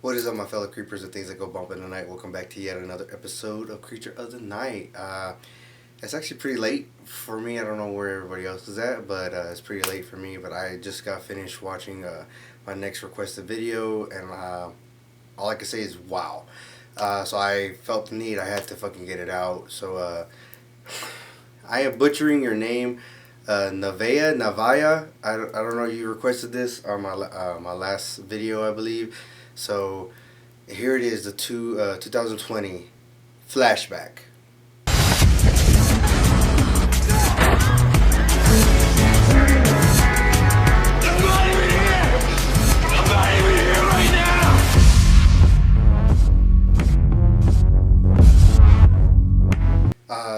What is up, my fellow creepers and things that go bump in the night? Welcome back to yet another episode of Creature of the Night. It's actually pretty late for me. I don't know where everybody else is at, but it's pretty late for me. But I just got finished watching my next requested video, and all I can say is wow. So I felt the need. I had to fucking get it out. So I am butchering your name, Navaya. I don't know. You requested this on my last video, I believe. So here it is, the 2020 Flashback.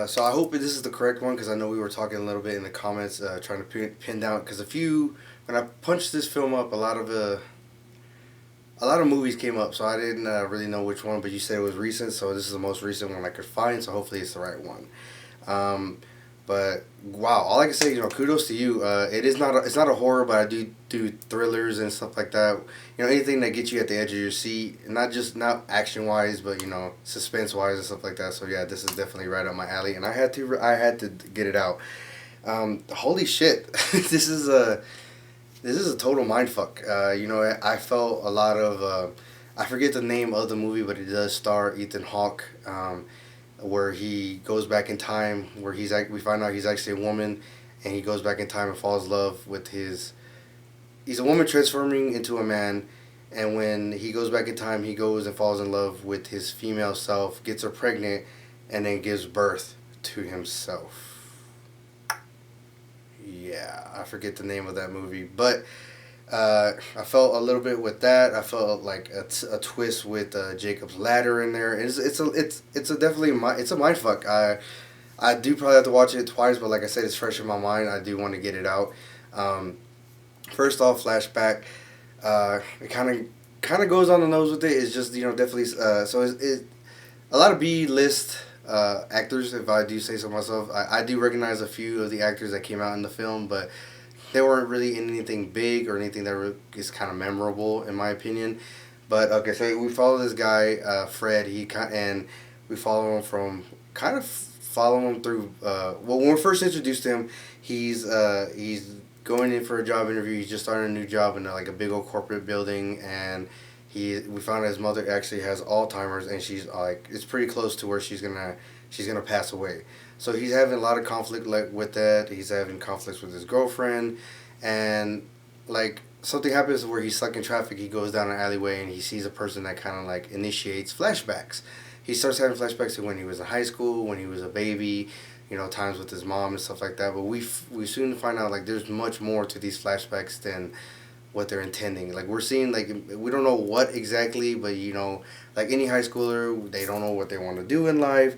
So I hope this is the correct one because I know we were talking a little bit in the comments, trying to pin down because when I punched this film up, a lot of movies came up, so I didn't really know which one. But you said it was recent, so this is the most recent one I could find. So hopefully it's the right one. But wow, all I can say is kudos to you. It's not a horror, but I do thrillers and stuff like that. Anything that gets you at the edge of your seat, not action wise, but suspense wise and stuff like that. So yeah, this is definitely right up my alley, and I had to get it out. Holy shit, this is a total mindfuck. I felt a lot of. I forget the name of the movie, but it does star Ethan Hawke, where he goes back in time, where we find out he's actually a woman, and he goes back in time and falls in love with his. He's a woman transforming into a man, and when he goes back in time, he goes and falls in love with his female self, gets her pregnant, and then gives birth to himself. Yeah, I forget the name of that movie, but I felt a little bit with that. I felt like a twist with Jacob's Ladder in there. It's a definitely it's a mind fuck. I do probably have to watch it twice, but like I said, it's fresh in my mind. I do want to get it out. First off, Flashback. It kind of goes on the nose with it. It's just definitely so it a lot of B list actors, if I do say so myself. I do recognize a few of the actors that came out in the film, but they weren't really in anything big or anything that is kind of memorable, in my opinion. But okay, so we follow this guy, Fred. And we follow him through. Well, when we first introduced him, he's going in for a job interview. He's just starting a new job in like a big old corporate building, and we found out his mother actually has Alzheimer's, and she's like it's pretty close to where she's gonna pass away. So he's having a lot of conflict with that. He's having conflicts with his girlfriend, and like something happens where he's stuck in traffic. He goes down an alleyway and he sees a person that kind of like initiates flashbacks. He starts having flashbacks to when he was in high school, when he was a baby, times with his mom and stuff like that. But we soon find out like there's much more to these flashbacks than what they're intending. Like we're seeing like we don't know what exactly, but like any high schooler, they don't know what they want to do in life.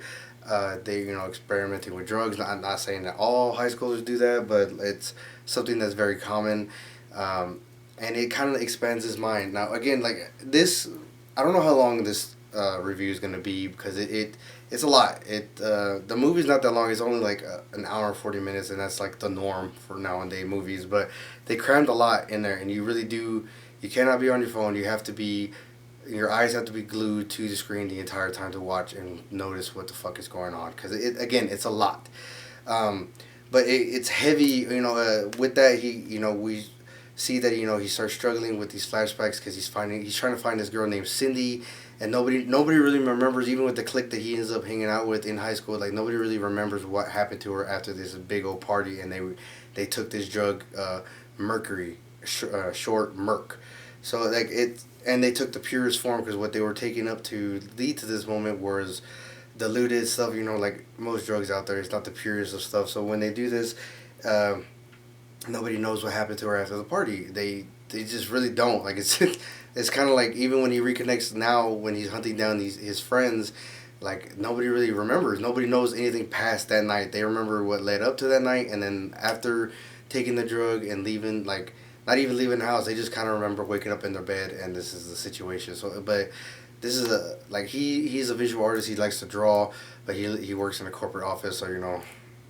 They experimenting with drugs. I'm not saying that all high schoolers do that, but it's something that's very common, and it kind of expands his mind. Now again, like this, I don't know how long this review is gonna be because it's a lot. The movie's not that long. It's only like an hour and 40 minutes, and that's like the norm for nowadays movies. But they crammed a lot in there, and you really do. You cannot be on your phone. You have to be. Your eyes have to be glued to the screen the entire time to watch and notice what the fuck is going on. Because it's a lot. But it's heavy. With that we see that he starts struggling with these flashbacks because he's trying to find this girl named Cindy, and nobody really remembers, even with the clique that he ends up hanging out with in high school. Like nobody really remembers what happened to her after this big old party, and they took this drug, mercury, short merc. So like and they took the purest form because what they were taking up to lead to this moment was diluted stuff. Like most drugs out there, it's not the purest of stuff. So when they do this, nobody knows what happened to her after the party. They just really don't. Like it's kind of like even when he reconnects now when he's hunting down his friends, like nobody really remembers. Nobody knows anything past that night. They remember what led up to that night, and then after taking the drug and leaving, like not even leaving the house, they just kind of remember waking up in their bed and this is the situation. So, but this is he's a visual artist. He likes to draw, but he works in a corporate office, so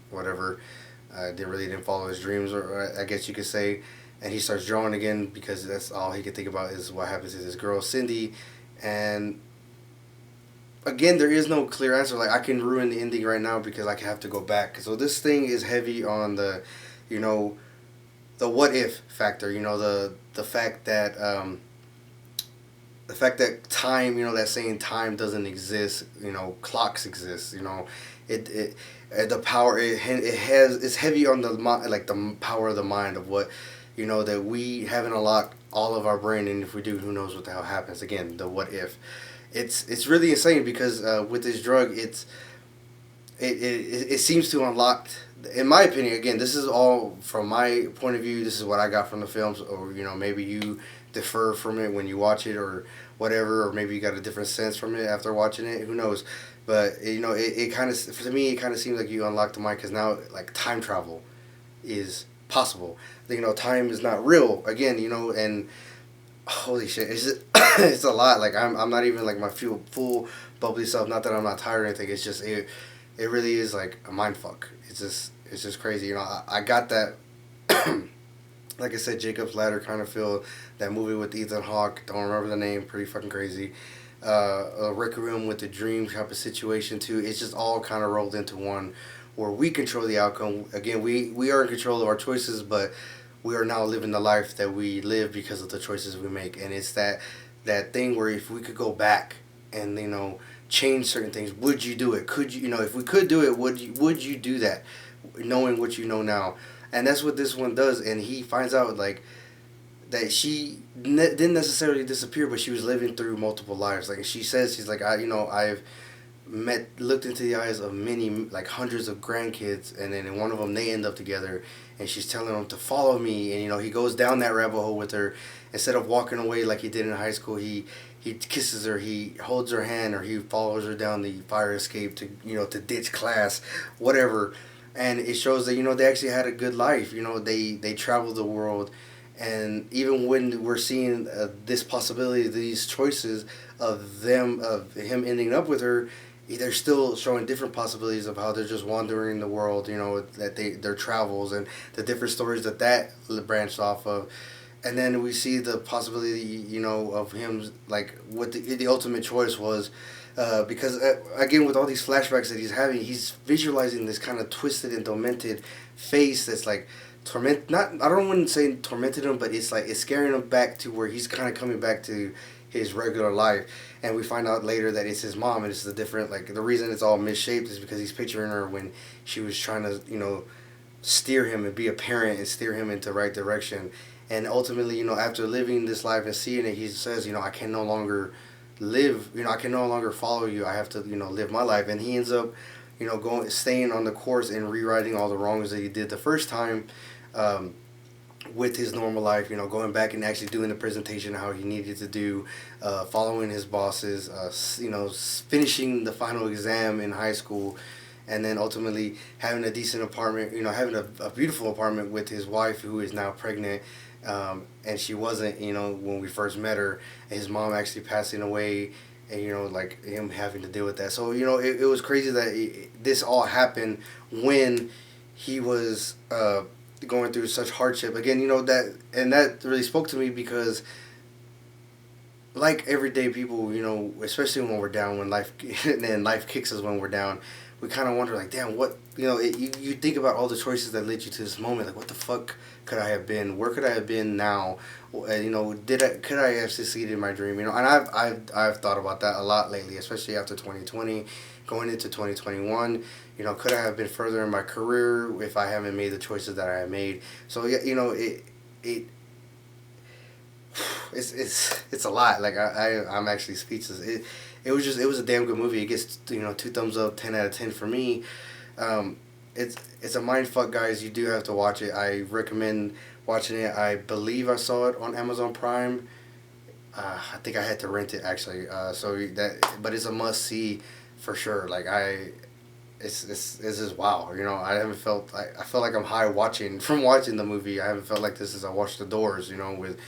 whatever. Didn't follow his dreams, or I guess you could say. And he starts drawing again because that's all he could think about is what happens to this girl Cindy, And again, there is no clear answer. Like, I can ruin the ending right now because I have to go back. So this thing is heavy on the, you know, the what if factor. You know, the fact that time, you know, that saying time doesn't exist. You know, clocks exist. You know, it the power it has, it's heavy on the like the power of the mind of what, you know, that we haven't unlocked all of our brain, and if we do, who knows what the hell happens. Again, the what if. It's really insane because with this drug, it seems to unlock, in my opinion. Again, this is all from my point of view. This is what I got from the films, or you know, maybe you differ from it when you watch it, or whatever, or maybe you got a different sense from it after watching it. Who knows? But you know, it kind of, for me, it kind of seems like you unlock the mind because now, like, time travel is possible. You know, time is not real again. You know, and holy shit, it's just, it's a lot. Like, I'm not even like my full bubbly self. Not that I'm not tired or anything. It's just it really is like a mind fuck. It's just crazy. You know, I got that. Like I said, Jacob's Ladder kind of feel, that movie with Ethan Hawke. Don't remember the name. Pretty fucking crazy. A Requiem with the Dream type of situation too. It's just all kind of rolled into one, where we control the outcome. Again, we are in control of our choices, but we are now living the life that we live because of the choices we make. And it's that thing where if we could go back and, you know, change certain things, would you do it? Could you, you know, if we could do it, would you do that, knowing what you know now? And that's what this one does. And he finds out, like, that she didn't necessarily disappear, but she was living through multiple lives. Like, she says, she's like, I've looked into the eyes of many, like, hundreds of grandkids, and then in one of them they end up together, and she's telling him to follow me, and, you know, he goes down that rabbit hole with her. Instead of walking away like he did in high school, he kisses her, he holds her hand, or he follows her down the fire escape to, you know, to ditch class, whatever. And it shows that, you know, they actually had a good life. You know, they traveled the world. And even when we're seeing this possibility, these choices of him ending up with her, they're still showing different possibilities of how they're just wandering the world. You know, that their travels and the different stories that branched off of. And then we see the possibility, you know, of him, like, what the ultimate choice was. Because, again, with all these flashbacks that he's having, he's visualizing this kind of twisted and demented face that's like I don't want to say tormented him, but it's like it's scaring him back to where he's kind of coming back to his regular life. And we find out later that it's his mom, and it's the different, like, the reason it's all misshaped is because he's picturing her when she was trying to, you know, steer him and be a parent and steer him into the right direction. And ultimately, you know, after living this life and seeing it, he says, you know, I can no longer live, you know, I can no longer follow you. I have to, you know, live my life. And he ends up, you know, staying on the course and rewriting all the wrongs that he did the first time, with his normal life, you know, going back and actually doing the presentation how he needed to do, following his bosses, you know, finishing the final exam in high school, and then ultimately having a decent apartment, you know, having a beautiful apartment with his wife, who is now pregnant, and she wasn't, you know, when we first met her, and his mom actually passing away, and, you know, like, him having to deal with that. So, you know, it was crazy that this all happened when he was going through such hardship. Again, you know, that really spoke to me because, like everyday people, you know, especially when we're down, when life and life kicks us when we're down, we kind of wonder, like, damn, what, you know, you think about all the choices that led you to this moment, like, what the fuck could I have been? Where could I have been now? You know, could I have succeeded in my dream? You know, and I've thought about that a lot lately, especially after 2020, going into 2021. You know, could I have been further in my career if I haven't made the choices that I have made? So, yeah, you know, it's a lot. Like, I'm actually speechless. It was a damn good movie. It gets, you know, 2 thumbs up, 10 out of 10 for me. It's a mind fuck, guys. You do have to watch it. I recommend watching it. I believe I saw it on Amazon Prime. I think I had to rent it, actually. But it's a must see for sure. Like, it's just wow. You know, I felt like I'm high from watching the movie. I haven't felt like this since I watched The Doors, you know, with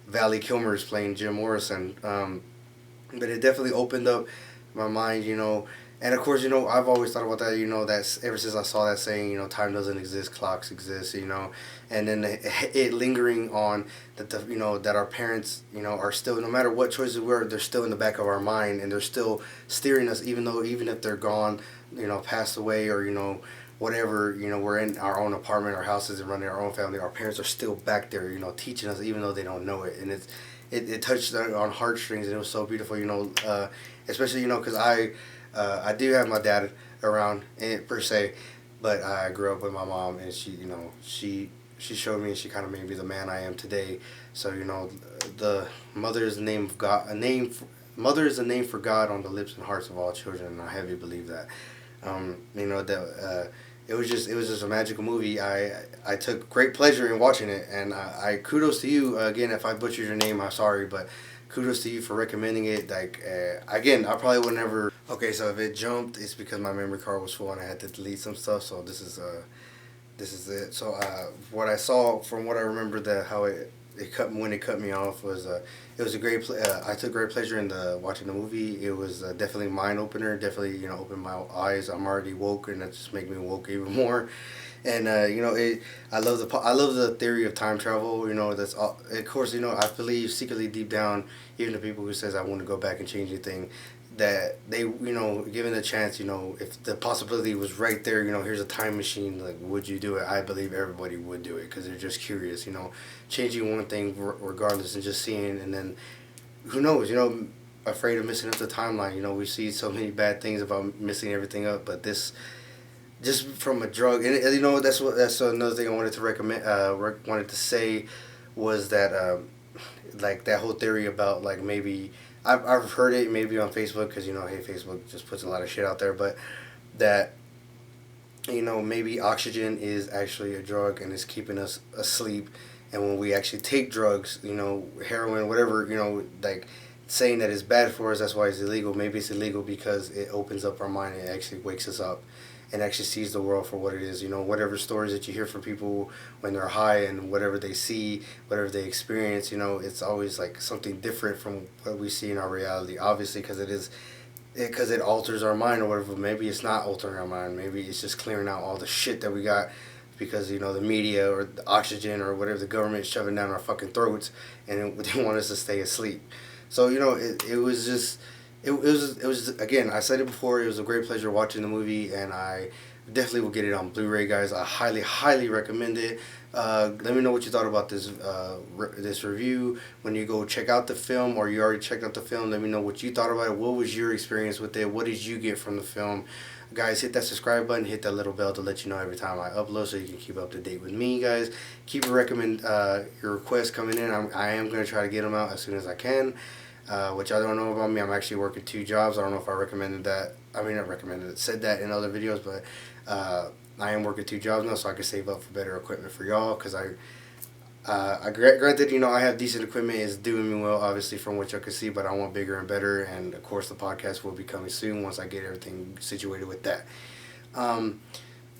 Valley Kilmer's playing Jim Morrison. But it definitely opened up my mind, you know, And of course, I've always thought about that. That's ever since I saw that saying. Time doesn't exist, clocks exist. And then it lingering on that that our parents are still, no matter what choices they're still in the back of our mind, and they're still steering us, even if they're gone, passed away, or whatever. We're in our own apartment, our houses, and running our own family. Our parents are still back there, teaching us, even though they don't know it, and it touched on heartstrings, and it was so beautiful. Especially because I do have my dad around, per se, but I grew up with my mom, and she showed me, and she kind of made me the man I am today. So the mother is the name of God, mother is a name for God on the lips and hearts of all children, and I heavily believe that. That it was just a magical movie. I took great pleasure in watching it, and I kudos to you again. If I butchered your name, I'm sorry, but kudos to you for recommending it. Like again, I probably would never. Okay, so if it jumped, it's because my memory card was full and I had to delete some stuff. So this is it. So what I saw, from what I remember, that how it cut when it cut me off was it was a great. I took great pleasure in watching the movie. It was definitely mind opener. Definitely opened my eyes. I'm already woke, and that just made me woke even more. And I love the theory of time travel. That's all, of course. I believe secretly deep down, even the people who says I want to go back and change anything, that they given the chance, if the possibility was right there, here's a time machine, like, would you do it? I believe everybody would do it because they're just curious, changing one thing regardless, and just seeing, and then who knows, afraid of messing up the timeline. We see so many bad things about messing everything up, but this, just from a drug, and that's another thing I wanted to recommend, wanted to say, was that like that whole theory about, like, maybe I've heard it maybe on Facebook, because hey, Facebook just puts a lot of shit out there, but that maybe oxygen is actually a drug and it's keeping us asleep, and when we actually take drugs, heroin, whatever, like, saying that it's bad for us, that's why it's illegal. Maybe it's illegal because it opens up our mind and it actually wakes us up and actually sees the world for what it is. Whatever stories that you hear from people when they're high, and whatever they see, whatever they experience, it's always like something different from what we see in our reality. Obviously, because it alters our mind or whatever. Maybe it's not altering our mind. Maybe it's just clearing out all the shit that we got, because the media or the oxygen or whatever the government is shoving down our fucking throats, and they want us to stay asleep. So it was just. It was again, I said it before, it was a great pleasure watching the movie, and I definitely will get it on Blu-ray, guys. I highly recommend it. Let me know what you thought about this review. When you go check out the film, or you already checked out the film, let me know what you thought about it. What was your experience with it? What did you get from the film? Guys, hit that subscribe button, hit that little bell to let you know every time I upload, so you can keep up to date with me, guys. Keep your requests coming in. I am going to try to get them out as soon as I can. Which I don't know about me. I'm actually working 2 jobs. I don't know if I recommended that. I mean, not recommended it. Said that in other videos, but I am working 2 jobs now, so I can save up for better equipment for y'all. Because granted, I have decent equipment. It's doing me well, obviously, from what y'all can see. But I want bigger and better. And of course, the podcast will be coming soon once I get everything situated with that.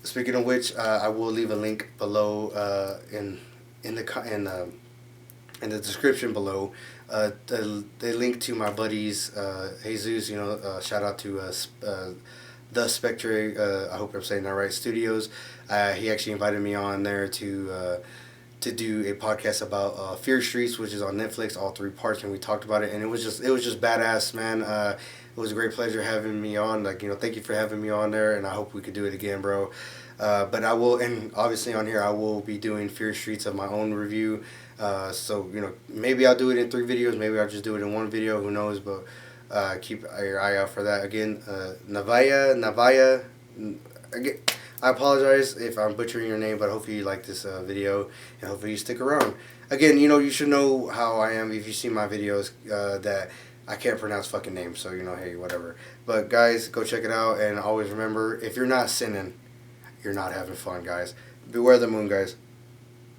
Speaking of which, I will leave a link below in the description below. The link to my buddies, Jesus, shout out to the Spektre, I hope I'm saying that right, studios. He actually invited me on there to do a podcast about Fear Streets, which is on Netflix, all 3 parts, and we talked about it, and it was just badass, man. It was a great pleasure having me on. Like, thank you for having me on there, and I hope we could do it again, bro. But I will, and obviously on here I will be doing Fear Streets of my own review. So maybe I'll do it in 3 videos. Maybe I'll just do it in 1 video. Who knows? But keep your eye out for that. Again, Navaya. Again, I apologize if I'm butchering your name, but hopefully you like this video, and hopefully you stick around. Again, you should know how I am if you see my videos, that I can't pronounce fucking names. So hey, whatever. But guys, go check it out, and always remember, if you're not sinning, you're not having fun, guys. Beware the moon, guys.